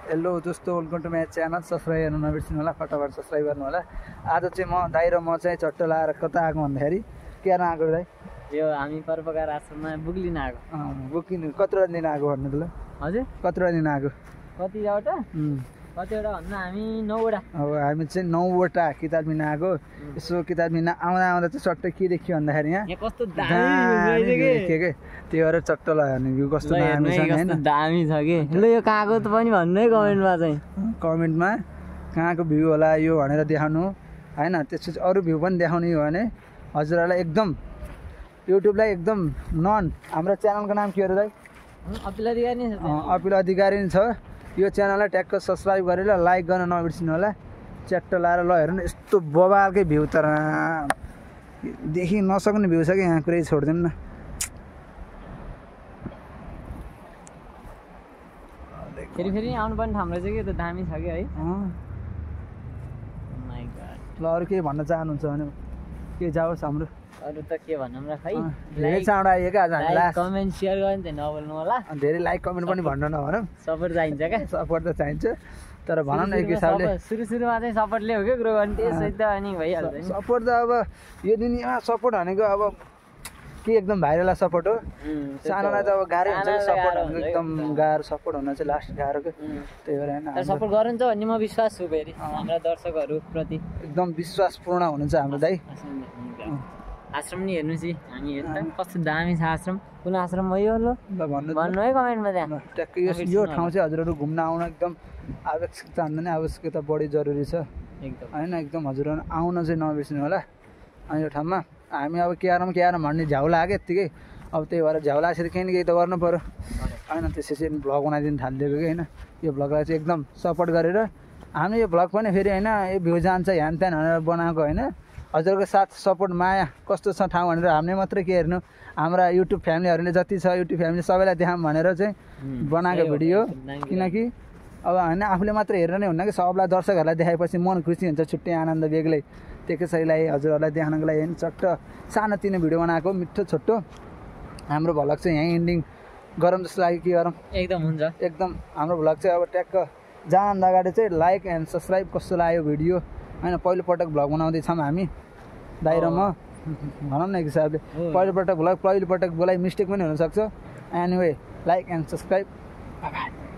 Hello दोस्तों, welcome to my channel. Subscribe गर्नु नबिर्सिनु होला, फटाफट सब्सक्राइब गर्नु होला। आज चाहिँ म दाइ र म चाहिँ चट्ट लाएर कता आएको भन्दाखेरि के आएको दाइ? यो हामी परोपकार आश्रममा बुक लिन आएको। बुकिङ कतिवटा दिन आएको भन्नु त ल? हजुर कतिवटा दिन आएको? कतिवटा भन्दा हामी 9वटा। अब हामी चाहिँ 9वटा किताब लिन आएको। यसो किताब लिन आउँदा आउँदा चाहिँ चट्ट के देखियो भन्दाखेरि यहाँ कस्तो दामी देख्यो के त्यही भएर चट्ट लाग्यो भने भ्यू कस्तो दामी छ हैन? दामी छ के। ल यो कहाँको त पनि भन्नु है कमेन्टमा चाहिँ। कमेन्टमा कहाँको भ्यू होला यो भनेर देखाउनु हैन। त्यसपछि अरू भ्यू पनि देखाउने हो भने हजुरहरूलाई एकदम युट्युबलाई एकदम हाम्रो च्यानलको नाम के हो दाइ? अपिल अधिकारी छ। अपिल अधिकारी छ। यो च्यानललाई ट्याक्क सब्सक्राइब गरेर लाइक गर्न नबिर्सिनु होला। च्याट्ट लाएर ल हेर्नु यस्तो बबालकै भ्यू तर देखि नसक्ने भ्यू छ कि यहाँ कुरै छोड्दिउँ न। फेरि आउनु पर्ने ठाउँमा चाहिँ के त दामी छ कि है। ल अरू के भन्न चाहनुहुन्छ भने के जाओस् हाम्रो अरू त के भनौँ र खै। धेरै चाँडो आइयो क्या आज हामीलाई। कमेन्ट सेयर गर्नु चाहिँ नबोल्नु होला। धेरै लाइक कमेन्ट पनि भन्न नभनौँ। सपोर्ट चाहिन्छ क्या। सपोर्ट त चाहिन्छ तर भनौँ न एक हिसाबले सुरुमा चाहिँ सपोर्टले हो क्या ग्रो गर्ने त्यसै त अनि भइहाल्छ नि। सपोर्ट त अब यो दुनियाँमा सपोर्ट भनेको अब के एकदम भाइरल सपोर्ट हो। सानोलाई त अब गाह्रो हुन्छ सपोर्ट हुनु, एकदम गाह्रो सपोर्ट हुन चाहिँ लास्ट गाह्रो के। त्यही भएर हैन सपोर्ट गर्नुहुन्छ भन्ने म विश्वास छु। फेरि हाम्रा दर्शकहरू प्रति एकदम विश्वासपूर्ण हुनुहुन्छ हाम्रो दाइ। आश्रम नि हेर्नु चाहिँ हामी हेर्नु कस्तो दामी छ आश्रम। कुन आश्रम हो यो? ल भन्नु है कमेन्टमा त्यहाँ। ट्याक्कै यो ठाउँ चाहिँ हजुरहरू घुम्न आउन एकदम आवश्यकता भन्दा नि आवश्यकता बढी जरुरी छ एकदम हैन। एकदम हजुरहरू आउन चाहिँ नबिर्सिनु होला। अनि यो ठाउँमा हामी अब के आरौँ भन्ने झ्याउला आएको यत्तिकै। अब त्यही भएर झ्याउला आएपछि केही न केही त गर्नु पऱ्यो होइन। त्यसपछि भ्लग बनाइदिनु थालिदिएको कि होइन। यो भ्लगलाई चाहिँ एकदम सपोर्ट गरेर हामी यो भ्लग पनि फेरि होइन यो भ्यू जान्छ ह्यान त्यान भनेर बनाएको होइन। हजुरको साथ सपोर्ट माया कस्तो छ ठाउँ भनेर हामीले मात्रै के हेर्नु, हाम्रा युट्युब फ्यामिलीहरूले जति छ युट्युब फ्यामिली सबैलाई देखाऊँ भनेर चाहिँ बनाएको भिडियो। किनकि अब होइन आफूले मात्र हेरेर नै हुन्न कि सबलाई दर्शकहरूलाई देखाएपछि मन खुसी हुन्छ, छुट्टै आनन्द बेग्लै। त्यसैलाई हजुरहरूलाई देखाउनको लागि होइन चट्ट सानोतिनो भिडियो बनाएको मिठो छोटो। हाम्रो भ्लग चाहिँ यहीँ एन्डिङ गरौँ जस्तो लाग्यो। के गरौँ? एकदम हुन्छ एकदम। हाम्रो भ्लग चाहिँ अब ट्याक्क जानुभन्दा अगाडि चाहिँ लाइक एन्ड सब्सक्राइब कस्तो लाग्यो भिडियो होइन। पहिलोपटक भ्लग बनाउँदैछौँ हामी दाइ र म भनौँ न एक हिसाबले। पहिलोपटक भ्लग पहिलोपटक बोलाइ मिस्टेक पनि हुनसक्छ। Anyway like and subscribe. Bye bye.